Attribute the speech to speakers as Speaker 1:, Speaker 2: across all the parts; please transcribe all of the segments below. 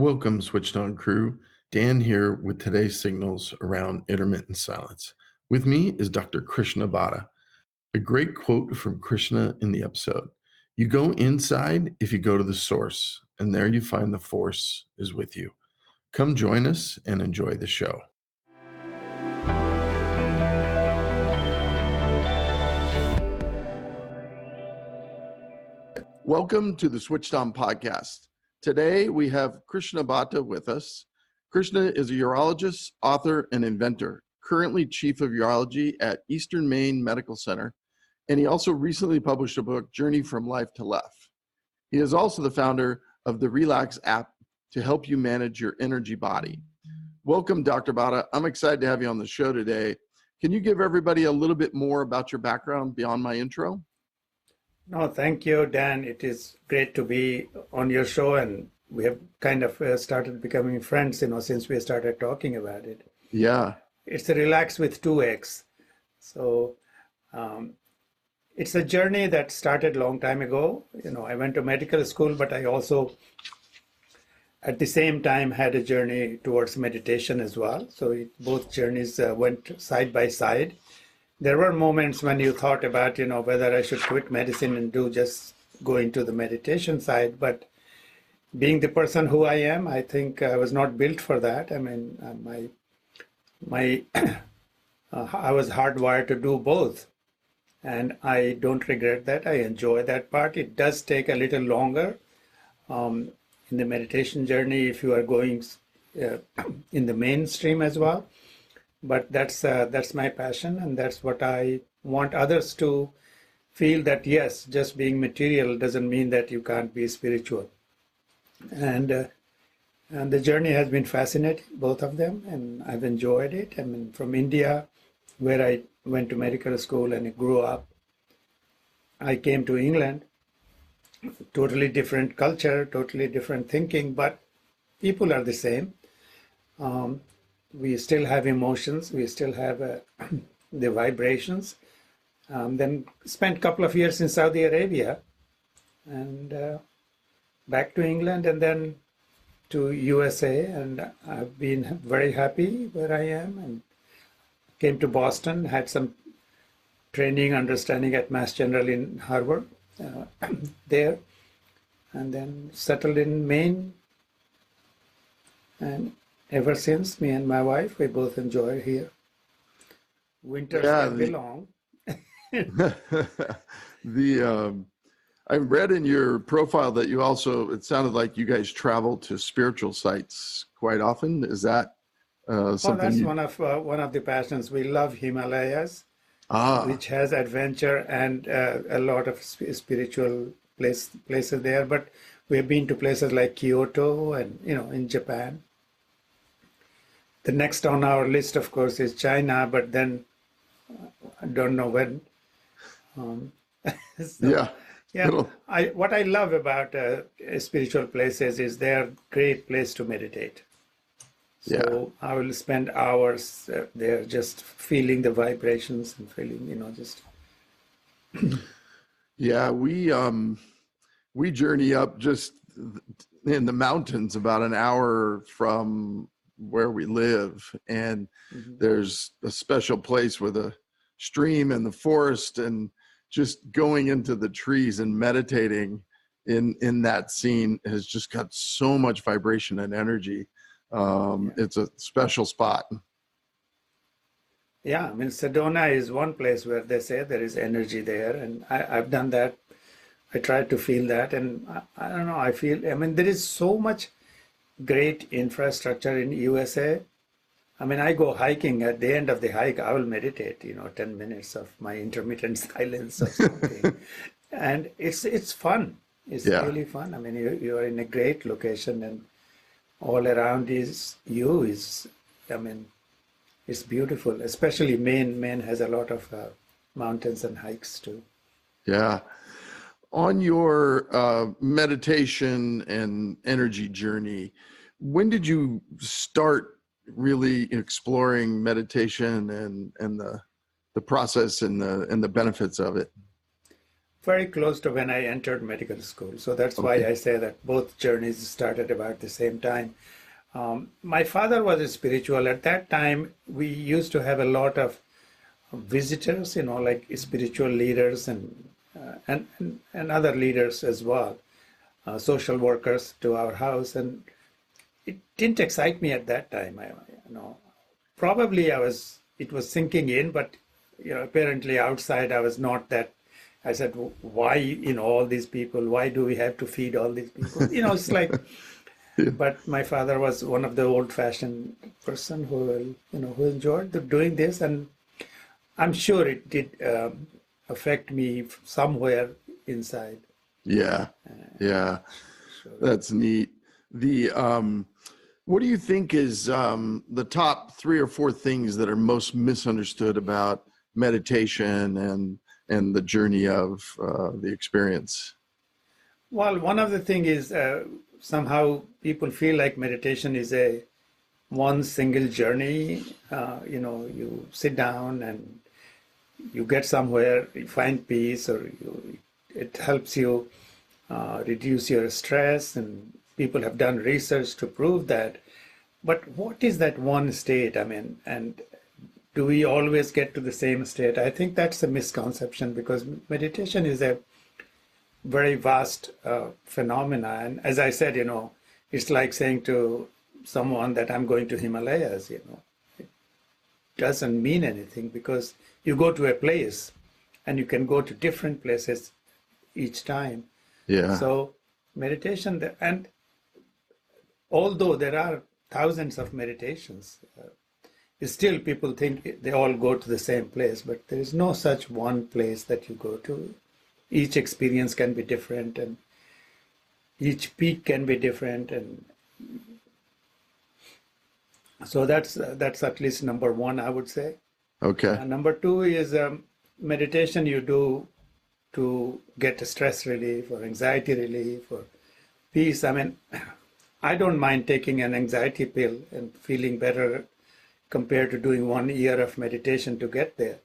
Speaker 1: Welcome, SwitchedOn crew. Dan here with today's signals around intermittent silence. With me is Dr. Krishna Bhatta. A great quote from Krishna in the episode. You go inside if you go to the source, and there you find the force is with you. Come join us and enjoy the show. Welcome to the SwitchedOn Podcast. Today, we have Krishna Bhatta with us. Krishna is a urologist, author, and inventor, currently chief of urology at Maine Medical Center, and he also recently published a book, Journey from Life to Left. He is also the founder of the Relaxx app to help you manage your energy body. Welcome, Dr. Bhatta. I'm excited to have you on the show today. Can you give everybody a little bit more about your background beyond my intro?
Speaker 2: No, thank you, Dan. It is great to be on your show, and we have kind of started becoming friends, since we started talking about it.
Speaker 1: Yeah.
Speaker 2: It's a Relaxx with 2 X. So it's a journey that started a long time ago. I went to medical school, but I also, at the same time, had a journey towards meditation as well. So both journeys went side by side. There were moments when you thought about, whether I should quit medicine and do just going to the meditation side. But being the person who I am, I think I was not built for that. I mean, I was hardwired to do both. And I don't regret that. I enjoy that part. It does take a little longer in the meditation journey if you are going in the mainstream as well. But that's my passion, and that's what I want others to feel, that yes, just being material doesn't mean that you can't be spiritual. And the journey has been fascinating, both of them, and I've enjoyed it. I mean, from India, where I went to medical school and grew up, I came to England, totally different culture, totally different thinking, but people are the same. We still have emotions. We still have the vibrations. Then spent a couple of years in Saudi Arabia and back to England and then to USA. And I've been very happy where I am, and came to Boston, had some training, understanding at Mass General in Harvard there, and then settled in Maine. And ever since, me and my wife, we both enjoy here. Winters can be long.
Speaker 1: I read in your profile that you also, it sounded like you guys travel to spiritual sites quite often. Is that something?
Speaker 2: That's one of the passions. We love Himalayas, which has adventure and a lot of spiritual places there. But we have been to places like Kyoto and, in Japan. The next on our list, of course, is China, but then I don't know when. What I love about spiritual places is they're a great place to meditate. So I will spend hours there just feeling the vibrations and feeling, just.
Speaker 1: Yeah, we journey up just in the mountains about an hour from where we live, and there's a special place with a stream in the forest, and just going into the trees and meditating in that scene has just got so much vibration and energy. It's a special spot.
Speaker 2: Yeah, I mean, Sedona is one place where they say there is energy there, and I've done that. I try to feel that, and I don't know, there is so much great infrastructure in USA. I mean, I go hiking. At the end of the hike, I will meditate, 10 minutes of my intermittent silence or something. And it's fun. It's really fun. I mean, you are in a great location, and all around it's beautiful. Especially Maine. Maine has a lot of mountains and hikes too.
Speaker 1: Yeah. On your meditation and energy journey, when did you start really exploring meditation and the process and the benefits of it?
Speaker 2: very close to when I entered medical school. So that's why
Speaker 1: Okay.
Speaker 2: I say that both journeys started about the same time. My father was a spiritual. At that time, we used to have a lot of visitors, like spiritual leaders and other leaders as well, social workers to our house. And it didn't excite me at that time. Probably it was sinking in, but apparently outside I was not that. I said, why, all these people, why do we have to feed all these people? It's like, but my father was one of the old-fashioned person who enjoyed doing this, and I'm sure it did affect me somewhere inside.
Speaker 1: Yeah. Yeah.
Speaker 2: Sure.
Speaker 1: That's neat. What do you think is the top 3 or 4 things that are most misunderstood about meditation and the journey of the experience?
Speaker 2: Well, one of the thing is somehow people feel like meditation is a one single journey. You sit down and you get somewhere, you find peace, or it helps you reduce your stress, and people have done research to prove that. But what is that one state? I mean, and do we always get to the same state? I think that's a misconception, because meditation is a very vast phenomena. And as I said, it's like saying to someone that I'm going to Himalayas, It doesn't mean anything, because you go to a place and you can go to different places each time.
Speaker 1: Yeah.
Speaker 2: So meditation, and although there are thousands of meditations, still people think they all go to the same place, but there is no such one place that you go to. Each experience can be different, and each peak can be different, and so that's at least number one, I would say.
Speaker 1: Okay.
Speaker 2: Number two is meditation you do to get stress relief or anxiety relief or peace. I mean, I don't mind taking an anxiety pill and feeling better compared to doing 1 year of meditation to get there.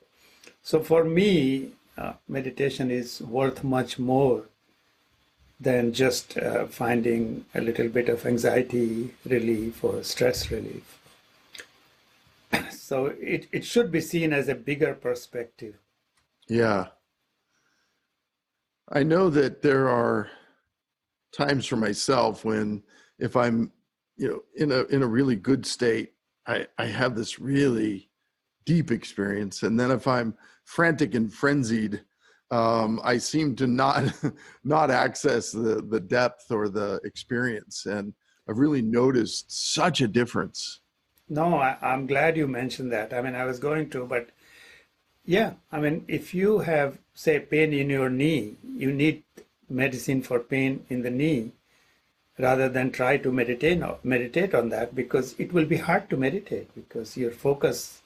Speaker 2: So for me, meditation is worth much more than just finding a little bit of anxiety relief or stress relief. So it should be seen as a bigger perspective.
Speaker 1: Yeah. I know that there are times for myself when, if I'm, in a really good state, I have this really deep experience. And then if I'm frantic and frenzied, I seem to not access the depth or the experience. And I've really noticed such a difference.
Speaker 2: No, I'm glad you mentioned that. I mean, I was going to, but yeah, I mean, if you have, say, pain in your knee, you need medicine for pain in the knee rather than try to meditate on that, because it will be hard to meditate, because your focus,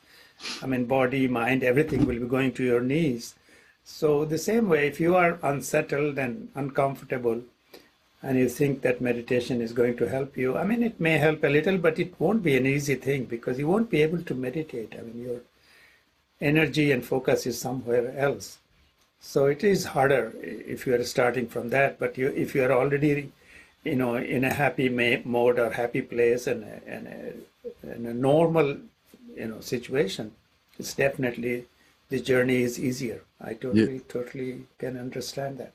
Speaker 2: I mean, body, mind, everything will be going to your knees. So the same way, if you are unsettled and uncomfortable and you think that meditation is going to help you, I mean, it may help a little, but it won't be an easy thing, because you won't be able to meditate. I mean, your energy and focus is somewhere else. So it is harder if you are starting from that. But if you are already, in a happy mode or happy place and in a normal, situation, it's definitely, the journey is easier. I totally can understand that.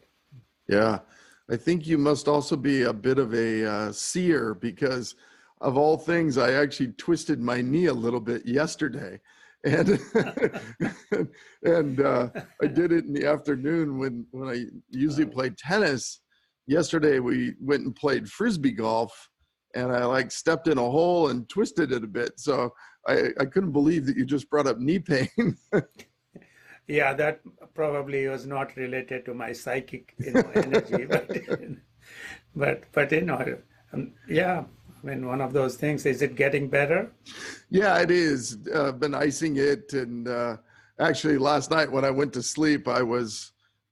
Speaker 1: Yeah. I think you must also be a bit of a seer, because of all things, I actually twisted my knee a little bit yesterday. And and I did it in the afternoon when I usually play tennis. Yesterday we went and played frisbee golf, and I stepped in a hole and twisted it a bit. So I couldn't believe that you just brought up knee pain.
Speaker 2: Yeah, that probably was not related to my psychic, energy, but yeah. I mean, one of those things. Is it getting better?
Speaker 1: Yeah, it is. Been icing it, and actually last night when I went to sleep, I was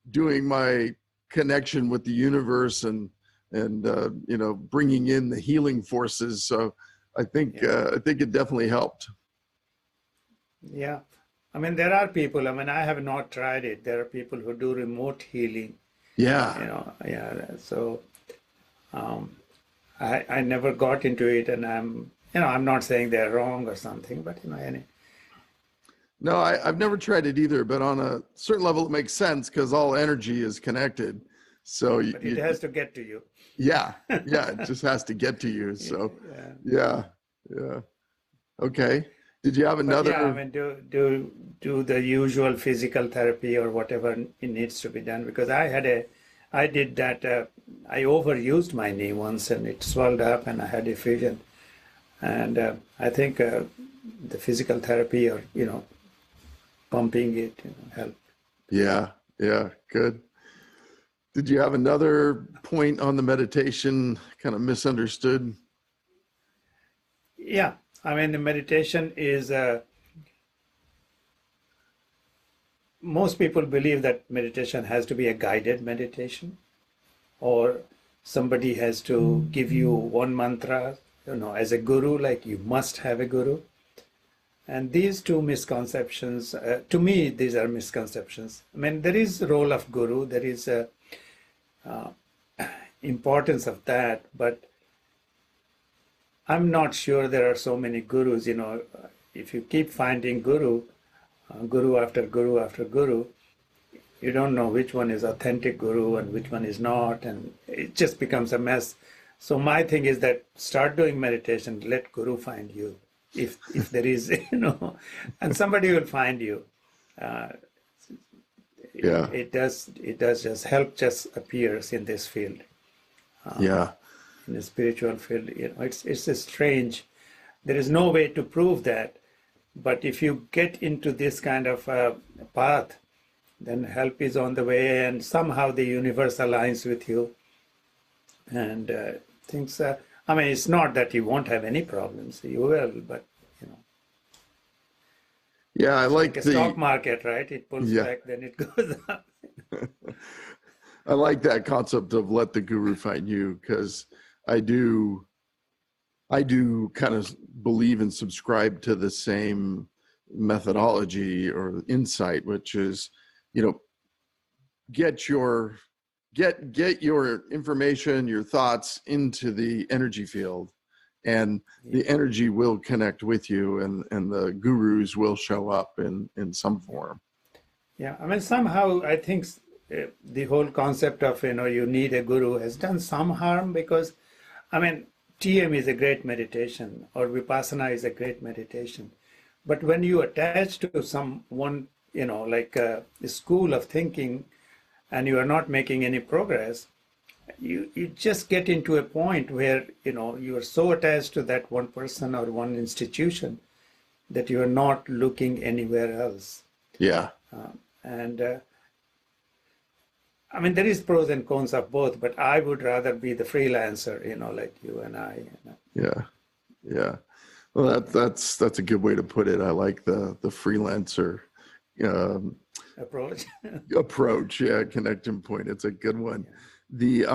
Speaker 1: doing my connection with the universe and bringing in the healing forces. So I think it definitely helped.
Speaker 2: Yeah. I mean, there are people, I mean, I have not tried it. There are people who do remote healing,
Speaker 1: Yeah.
Speaker 2: yeah. So I never got into it, and I'm not saying they're wrong or something, but
Speaker 1: No, I've never tried it either, but on a certain level, it makes sense because all energy is connected. So
Speaker 2: but it has to get to you.
Speaker 1: yeah, it just has to get to you. So
Speaker 2: Yeah.
Speaker 1: yeah. Okay. Did you have
Speaker 2: But yeah, I
Speaker 1: another?
Speaker 2: mean, do the usual physical therapy or whatever it needs to be done, because I did that. I overused my knee once and it swelled up and I had a fusion. And I think the physical therapy or pumping it helped.
Speaker 1: Yeah, good. Did you have another point on the meditation kind of misunderstood?
Speaker 2: Yeah, I mean, the meditation is. Most people believe that meditation has to be a guided meditation, or somebody has to give you one mantra, as a guru, like you must have a guru. And these two misconceptions, to me, these are misconceptions. I mean, there is a role of guru, there is a importance of that, but I'm not sure there are so many gurus. If you keep finding guru after guru after guru, you don't know which one is authentic guru and which one is not, and it just becomes a mess. So my thing is that start doing meditation, let guru find you. If there is, and somebody will find you.
Speaker 1: Yeah.
Speaker 2: It does just help just appears in this field.
Speaker 1: Yeah.
Speaker 2: In the spiritual field, it's a strange. There is no way to prove that, but if you get into this kind of path, then help is on the way, and somehow the universe aligns with you, and things. I mean, it's not that you won't have any problems. You will, but
Speaker 1: Yeah, I like
Speaker 2: a
Speaker 1: the
Speaker 2: stock market, right? It pulls back, then it goes up.
Speaker 1: I like that concept of let the guru find you, because I do kind of believe and subscribe to the same methodology or insight, which is, get your information, your thoughts into the energy field, and the energy will connect with you, and the gurus will show up in some form.
Speaker 2: Yeah, I mean, somehow I think the whole concept of, you need a guru has done some harm, because, I mean, TM is a great meditation, or Vipassana is a great meditation. But when you attach to someone, like a school of thinking, and you are not making any progress, you just get into a point where, you are so attached to that one person or one institution that you are not looking anywhere else.
Speaker 1: Yeah.
Speaker 2: And I mean, there is pros and cons of both, but I would rather be the freelancer, like you and I.
Speaker 1: Yeah. Well, that's a good way to put it. I like the freelancer approach. Yeah, connection point. It's a good one. The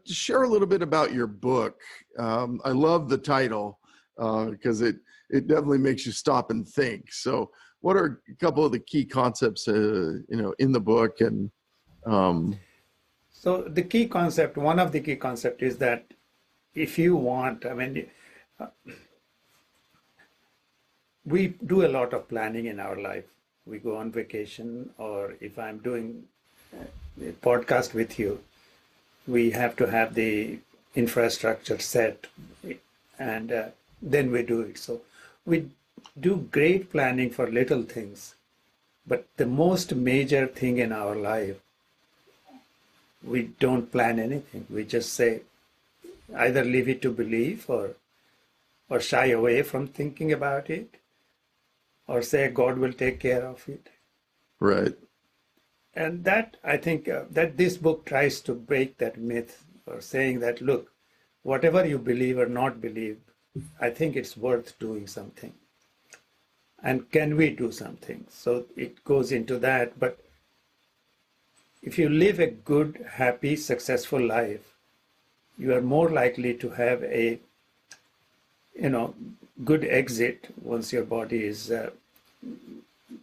Speaker 1: share a little bit about your book. I love the title because it definitely makes you stop and think. So, what are a couple of the key concepts, in the book? And
Speaker 2: so the key concept, one of the key concept is that if you want, I mean, we do a lot of planning in our life. We go on vacation, or if I'm doing a podcast with you, we have to have the infrastructure set, and then we do it. So we do great planning for little things, but the most major thing in our life, we don't plan anything. We just say, either leave it to belief, or shy away from thinking about it, or say God will take care of it.
Speaker 1: Right.
Speaker 2: And that, I think, that this book tries to break that myth, or saying that, look, whatever you believe or not believe, I think it's worth doing something. And can we do something? So it goes into that. But if you live a good, happy, successful life, you are more likely to have a, good exit once your body is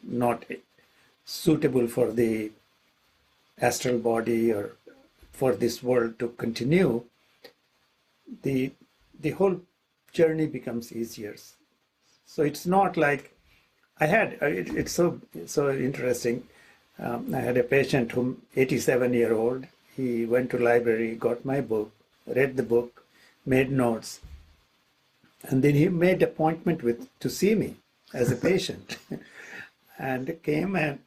Speaker 2: not suitable for the astral body or for this world to continue, the whole journey becomes easier. So it's not like it's so interesting. I had a patient whom 87-year-old. He went to library, got my book, read the book, made notes, and then he made appointment to see me as a patient, and came, and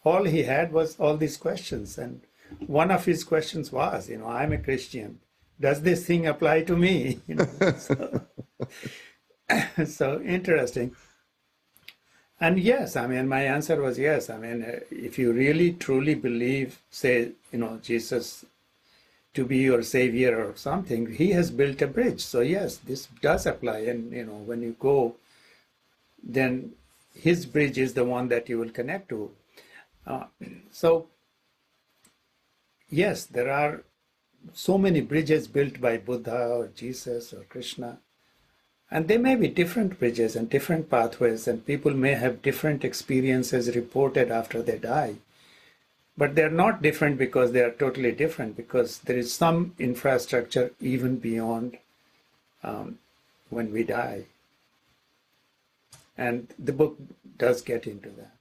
Speaker 2: all he had was all these questions, and one of his questions was, I'm a Christian. Does this thing apply to me? So interesting. And yes, my answer was yes. If you really truly believe, say, Jesus to be your savior or something, he has built a bridge. So yes, this does apply. And, when you go, then his bridge is the one that you will connect to. So yes, there are so many bridges built by Buddha or Jesus or Krishna. And they may be different bridges and different pathways, and people may have different experiences reported after they die. But they're not different because they are totally different, because there is some infrastructure even beyond when we die. And the book does get into that.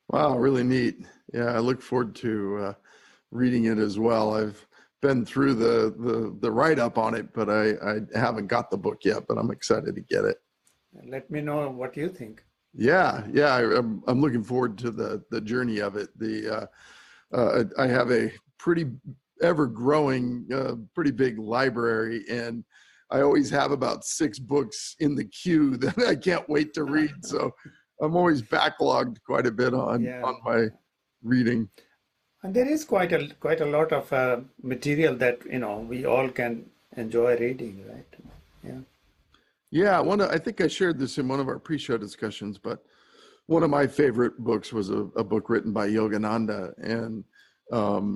Speaker 1: Wow, really neat. Yeah, I look forward to reading it as well. I've been through the write-up on it, but I haven't got the book yet, but I'm excited to get it.
Speaker 2: Let me know what you think.
Speaker 1: Yeah, I'm looking forward to the journey of it. I have a pretty ever-growing, pretty big library, and I always have about 6 books in the queue that I can't wait to read. So I'm always backlogged quite a bit on my reading.
Speaker 2: And there is quite a lot of material that we all can enjoy reading, right? Yeah.
Speaker 1: Yeah, I think I shared this in one of our pre-show discussions, but one of my favorite books was a book written by Yogananda, and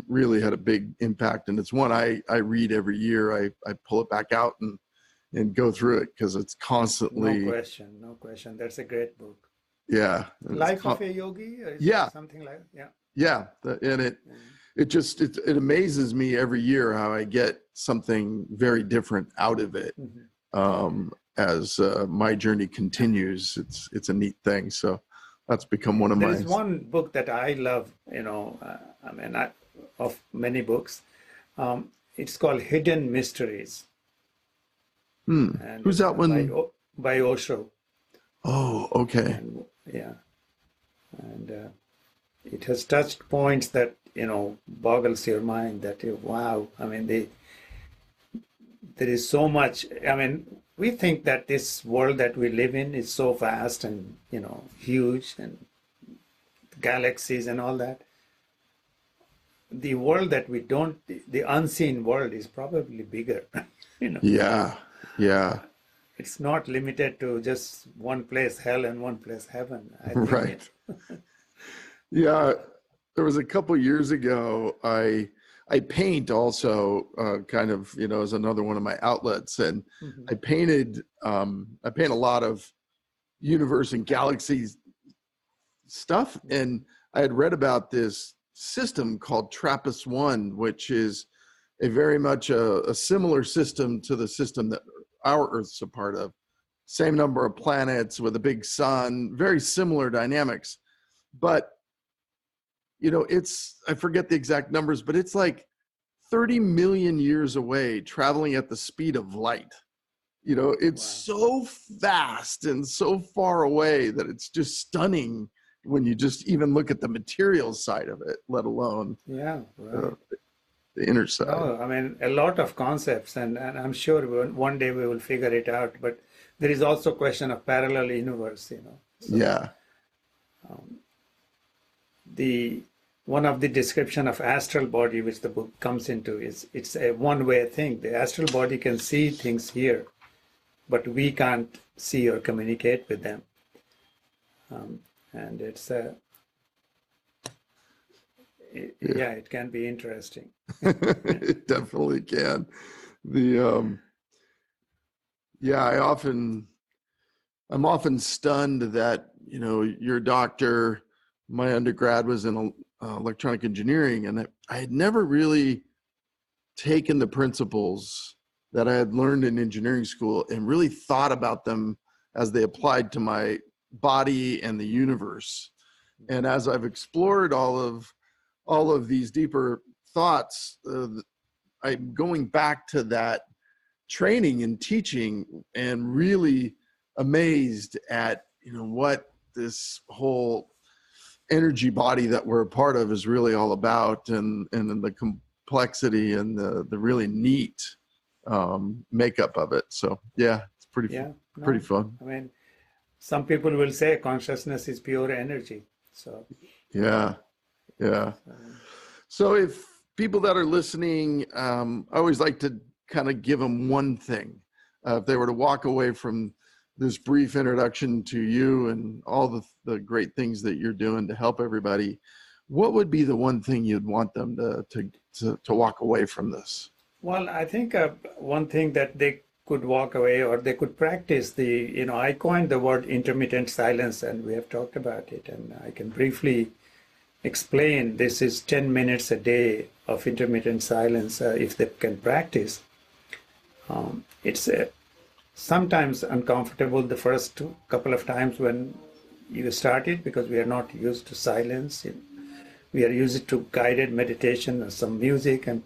Speaker 1: really had a big impact. And it's one I read every year. I pull it back out and go through it because it's constantly.
Speaker 2: No question. That's a great book.
Speaker 1: Yeah.
Speaker 2: Life of a Yogi? Something like that.
Speaker 1: Yeah. And it amazes me every year how I get something very different out of it. As my journey continues. It's a neat thing. So that's become one of my.
Speaker 2: There's one book that I love, of many books. It's called Hidden Mysteries. And
Speaker 1: who's that one?
Speaker 2: By Osho.
Speaker 1: Oh, okay.
Speaker 2: And it has touched points that, boggles your mind that, wow, there is so much. We think that this world that we live in is so vast and, huge, and galaxies and all that. The world that we don't, the unseen world is probably bigger,
Speaker 1: Yeah.
Speaker 2: It's not limited to just one place, hell, and one place, heaven. I think
Speaker 1: right. Yeah. There was a couple years ago, I paint also, kind of, as another one of my outlets. And I paint a lot of universe and galaxies stuff. And I had read about this system called Trappist 1, which is a very much a similar system to the system that our Earth's a part of. Same number of planets with a big sun, very similar dynamics. But, I forget the exact numbers, but it's like 30 million years away, traveling at the speed of light. It's so fast and so far away that it's just stunning when you just even look at the material side of it, let alone the inner side.
Speaker 2: A lot of concepts, and I'm sure one day we will figure it out. But there is also a question of parallel universe, So, one of the description of astral body, which the book comes into, is it's a one-way thing. The astral body can see things here, but we can't see or communicate with them. And it can be interesting.
Speaker 1: It definitely can. I'm often stunned that, you're a doctor. My undergrad was in electronic engineering, and I had never really taken the principles that I had learned in engineering school and really thought about them as they applied to my body and the universe. And as I've explored all of these deeper thoughts, I'm going back to that training and teaching and really amazed at, what this whole energy body that we're a part of is really all about, and the complexity and the really neat makeup of it. So yeah, it's pretty fun.
Speaker 2: I mean, some people will say consciousness is pure energy. So
Speaker 1: yeah. So if people that are listening, I always like to kind of give them one thing. If they were to walk away from this brief introduction to you and all the great things that you're doing to help everybody, what would be the one thing you'd want them to walk away from this?
Speaker 2: Well, I think one thing that they could walk away, or they could practice I coined the word intermittent silence, and we have talked about it, and I can briefly explain. This is 10 minutes a day of intermittent silence if they can practice. It's sometimes uncomfortable the first couple of times when you start it, because we are not used to silence. We are used to guided meditation or some music. And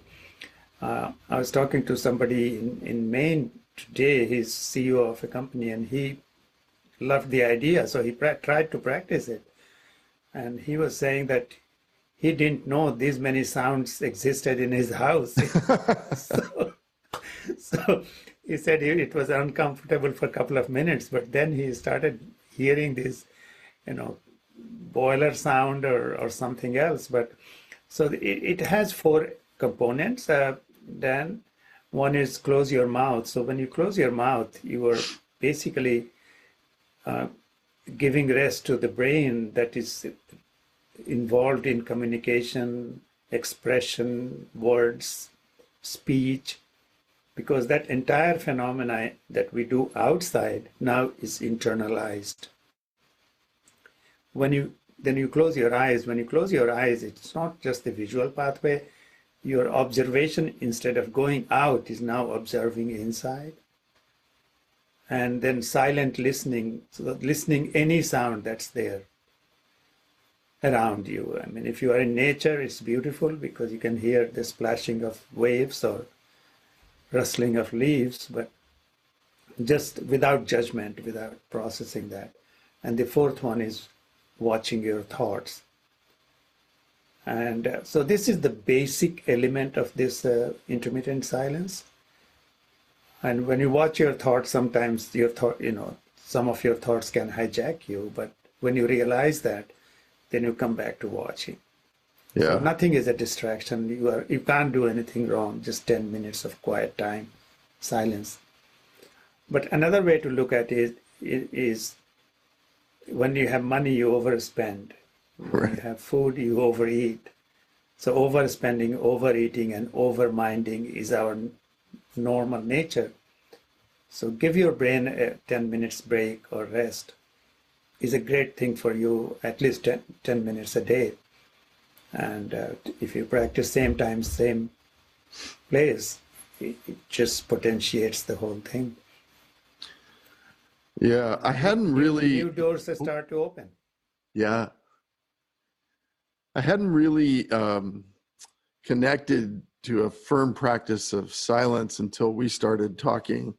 Speaker 2: I was talking to somebody in Maine today. He's CEO of a company, and he loved the idea, so he tried to practice it. And he was saying that he didn't know these many sounds existed in his house. So he said it was uncomfortable for a couple of minutes, but then he started hearing this, boiler sound or something else. But so it has 4 components. Dan, one is close your mouth. So when you close your mouth, you are basically giving rest to the brain that is involved in communication, expression, words, speech, because that entire phenomena that we do outside now is internalized. When you close your eyes, it's not just the visual pathway. Your observation, instead of going out, is now observing inside. And then silent listening, so listening any sound that's there around you. I mean, if you are in nature, it's beautiful because you can hear the splashing of waves or rustling of leaves, but just without judgment, without processing that. And the 4th one is watching your thoughts. And so this is the basic element of this intermittent silence. And when you watch your thoughts, sometimes some of your thoughts can hijack you, but when you realize that, then you come back to watching. Yeah. So nothing is a distraction. You can't do anything wrong. Just 10 minutes of quiet time, silence. But another way to look at it is when you have money, you overspend. When you have food, you overeat. So overspending, overeating, and overminding is our normal nature. So give your brain a 10 minutes break or rest is a great thing for you, at least 10 minutes a day. And if you practice same time, same place, it just potentiates the whole thing.
Speaker 1: Yeah, I hadn't really...
Speaker 2: New doors start to open.
Speaker 1: Yeah. I hadn't really connected to a firm practice of silence until we started talking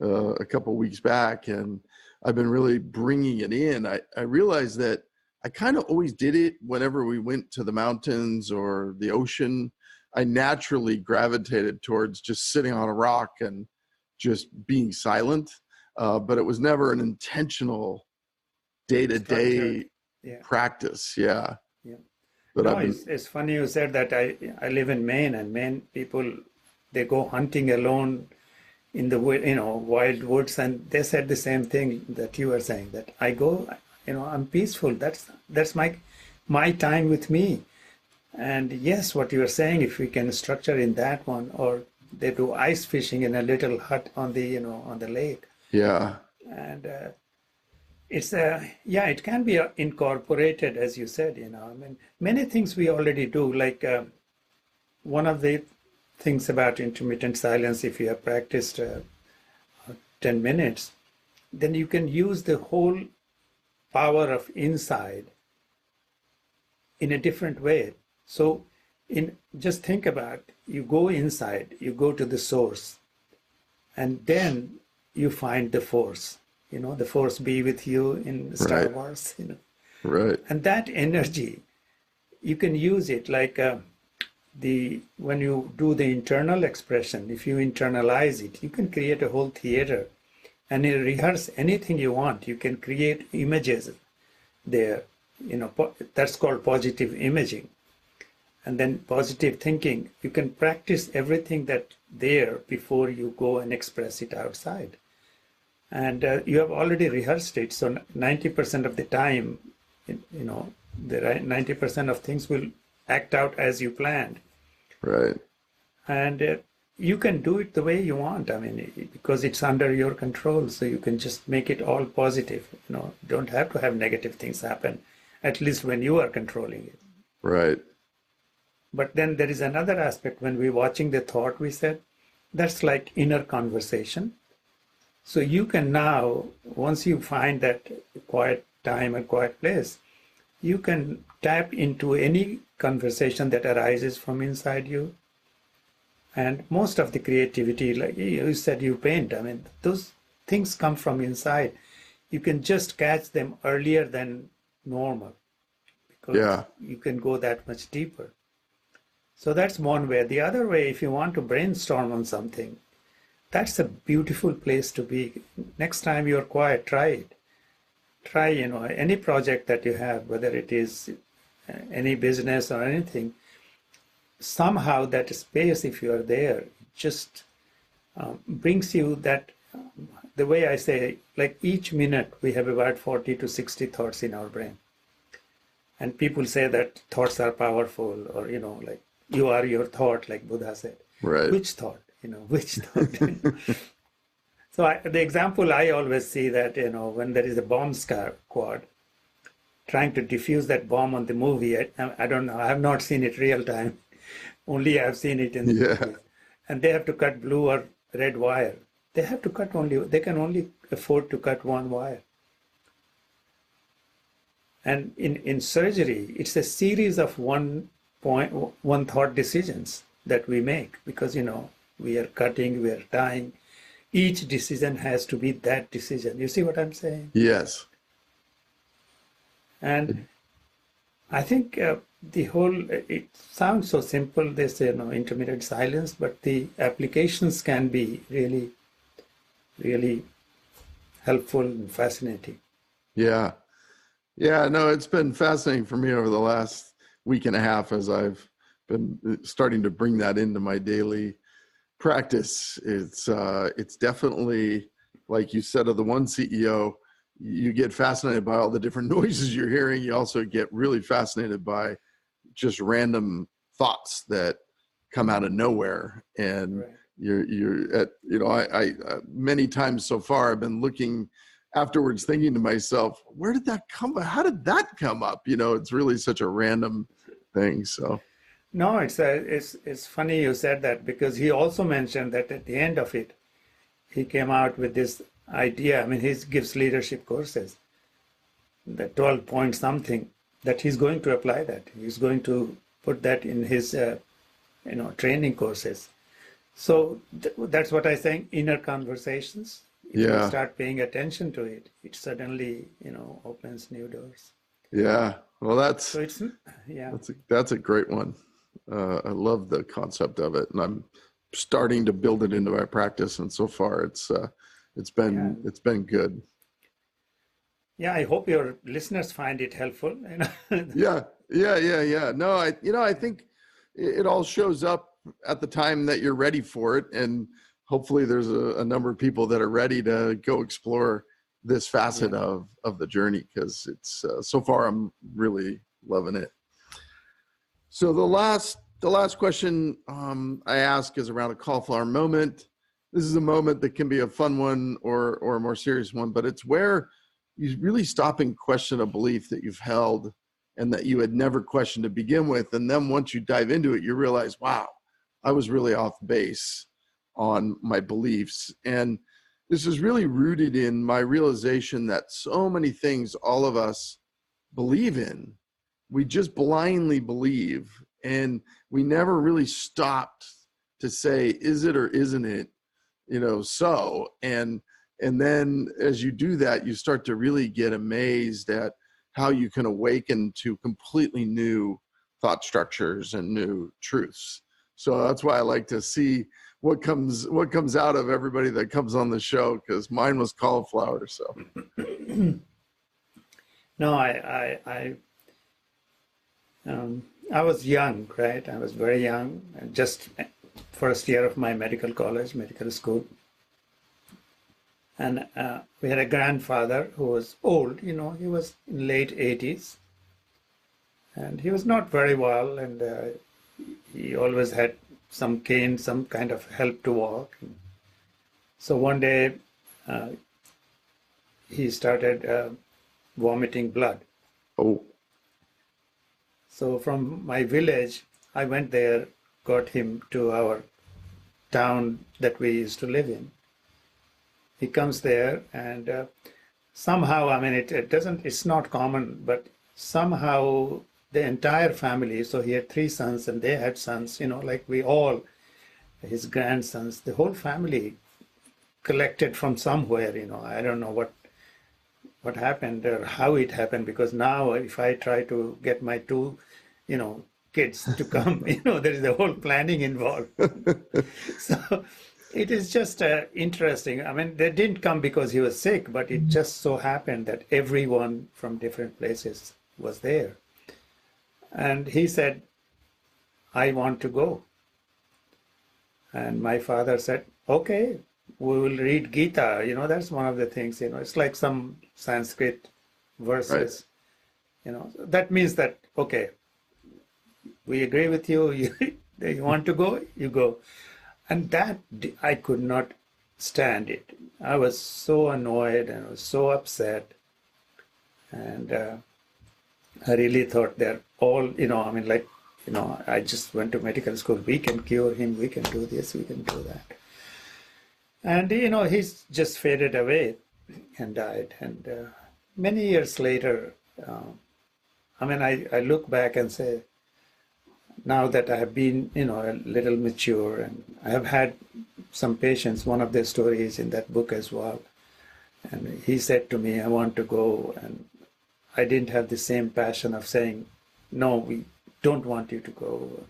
Speaker 1: a couple weeks back, and I've been really bringing it in. I realized that I kind of always did it whenever we went to the mountains or the ocean. I naturally gravitated towards just sitting on a rock and just being silent, but it was never an intentional day-to-day practice. Yeah. But
Speaker 2: no, it's funny you said that. I live in Maine, and Maine people, they go hunting alone in the wild woods, and they said the same thing that you were saying, that I go, I'm peaceful. That's my time with me. And yes, what you are saying, if we can structure in that one, or they do ice fishing in a little hut on the on the lake.
Speaker 1: Yeah.
Speaker 2: And it can be incorporated, as you said, I mean, many things we already do, like one of the things about intermittent silence, if you have practiced 10 minutes, then you can use the whole power of inside in a different way. So just think about, you go inside, you go to the source, and then you find the force, the force be with you in Star Wars,
Speaker 1: Right.
Speaker 2: And that energy, you can use it like when you do the internal expression, if you internalize it, you can create a whole theater and you rehearse anything you want. You can create images there, that's called positive imaging. And then positive thinking, you can practice everything that there before you go and express it outside. And you have already rehearsed it. So 90% of the time, the 90% of things will act out as you planned.
Speaker 1: Right.
Speaker 2: And you can do it the way you want. I mean, because it's under your control. So you can just make it all positive. Don't have to have negative things happen, at least when you are controlling it.
Speaker 1: Right.
Speaker 2: But then there is another aspect when we're watching the thought, we said, that's like inner conversation. So you can now, once you find that quiet time and quiet place, you can tap into any conversation that arises from inside you. And most of the creativity, like you said, you paint, I mean, those things come from inside. You can just catch them earlier than normal because you can go that much deeper. So that's one way. The other way, if you want to brainstorm on something, that's a beautiful place to be. Next time you're quiet, try it. Try, any project that you have, whether it is any business or anything, somehow that space, if you are there, just brings you that, the way I say, like each minute we have about 40 to 60 thoughts in our brain. And people say that thoughts are powerful, or, like, you are your thought, like Buddha said.
Speaker 1: Right.
Speaker 2: Which thought? Which thought? So the example I always see that, when there is a bomb squad trying to defuse that bomb on the movie, I don't know, I have not seen it real time. Only I have seen it in the movies. And they have to cut blue or red wire. They have to they can only afford to cut one wire. And in surgery, it's a series of one thought decisions that we make because, we are cutting, we are tying. Each decision has to be that decision. You see what I'm saying?
Speaker 1: Yes.
Speaker 2: And I think it sounds so simple, they say, intermittent silence, but the applications can be really, really helpful and fascinating.
Speaker 1: Yeah. Yeah, no, it's been fascinating for me over the last week and a half as I've been starting to bring that into my daily practice. It's definitely, like you said, of the one CEO, you get fascinated by all the different noises you're hearing. You also get really fascinated by just random thoughts that come out of nowhere. And you're at, I many times so far I've been looking afterwards thinking to myself, where did that come? How did that come up? It's really such a random thing. So.
Speaker 2: No, it's funny you said that because he also mentioned that at the end of it, he came out with this idea. I mean, he gives leadership courses, the 12 point something, that he's going to apply that. He's going to put that in his, training courses. So that's what I'm saying, inner conversations. If you start paying attention to it, it suddenly, opens new doors.
Speaker 1: Yeah. Well, that's a great one. I love the concept of it, and I'm starting to build it into my practice. And so far, it's been good.
Speaker 2: Yeah, I hope your listeners find it helpful.
Speaker 1: Yeah. No, I think it all shows up at the time that you're ready for it, and hopefully, there's a number of people that are ready to go explore this facet of the journey because it's so far I'm really loving it. So the last question I ask is around a cauliflower moment. This is a moment that can be a fun one or a more serious one, but it's where you really stop and question a belief that you've held and that you had never questioned to begin with. And then once you dive into it, you realize, wow, I was really off base on my beliefs. And this is really rooted in my realization that so many things all of us believe in, we just blindly believe. And we never really stopped to say, is it or isn't it, so. And then as you do that, you start to really get amazed at how you can awaken to completely new thought structures and new truths. So that's why I like to see what comes out of everybody that comes on the show, because mine was cauliflower. So
Speaker 2: no, I was young, right? I was very young, just first year of my medical school. And we had a grandfather who was old, he was in late 80s. And he was not very well, and he always had some cane, some kind of help to walk. So one day he started vomiting blood.
Speaker 1: Oh.
Speaker 2: So from my village, I went there, got him to our town that we used to live in. He comes there, and somehow, it's not common, but somehow the entire family, so he had 3 sons and they had sons, like we all, his grandsons, the whole family collected from somewhere, I don't know what happened or how it happened, because now if I try to get my 2, kids to come, there is a whole planning involved. So it is just interesting. They didn't come because he was sick, but it just so happened that everyone from different places was there. And he said, I want to go. And my father said, okay, we will read Gita. That's one of the things, it's like some Sanskrit verses. Right. That means that, okay, we agree with you. You want to go, you go. And that, I could not stand it. I was so annoyed and I was so upset. And I really thought they're all, I just went to medical school. We can cure him. We can do this. We can do that. And, he's just faded away and died. And many years later, I look back and say, now that I have been, a little mature, and I have had some patients, one of their stories in that book as well. And he said to me, I want to go. And I didn't have the same passion of saying, no, we don't want you to go.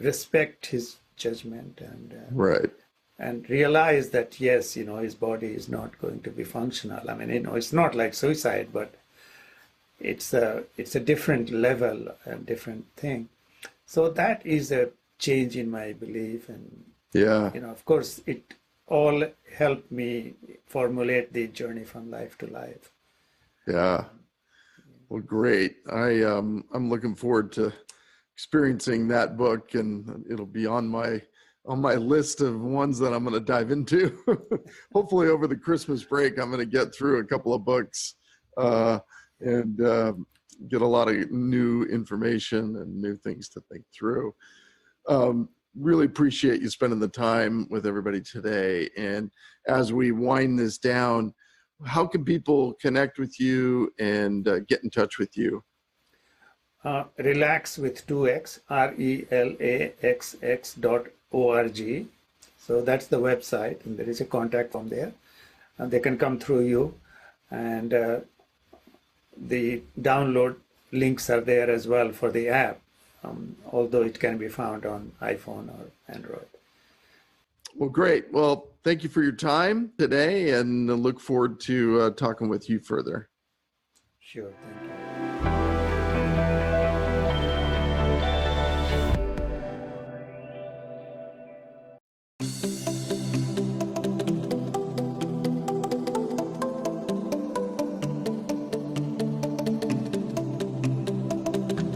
Speaker 2: Respect his judgment and
Speaker 1: right.
Speaker 2: And realize that, yes, his body is not going to be functional. It's not like suicide, but it's a different level and different thing. So that is a change in my belief. And,
Speaker 1: yeah,
Speaker 2: of course, it all helped me formulate the journey from life to life.
Speaker 1: Yeah. Well, great. I'm looking forward to experiencing that book, and it'll be on my list of ones that I'm going to dive into. Hopefully over the Christmas break, I'm going to get through a couple of books and get a lot of new information and new things to think through. Really appreciate you spending the time with everybody today. And as we wind this down, how can people connect with you and get in touch with you?
Speaker 2: Relaxx with 2x, RELAXX.org. So that's the website, and there is a contact form there. And they can come through you, and the download links are there as well for the app, although it can be found on iPhone or Android.
Speaker 1: Well, great. Well, thank you for your time today, and I look forward to talking with you further.
Speaker 2: Sure, thank you.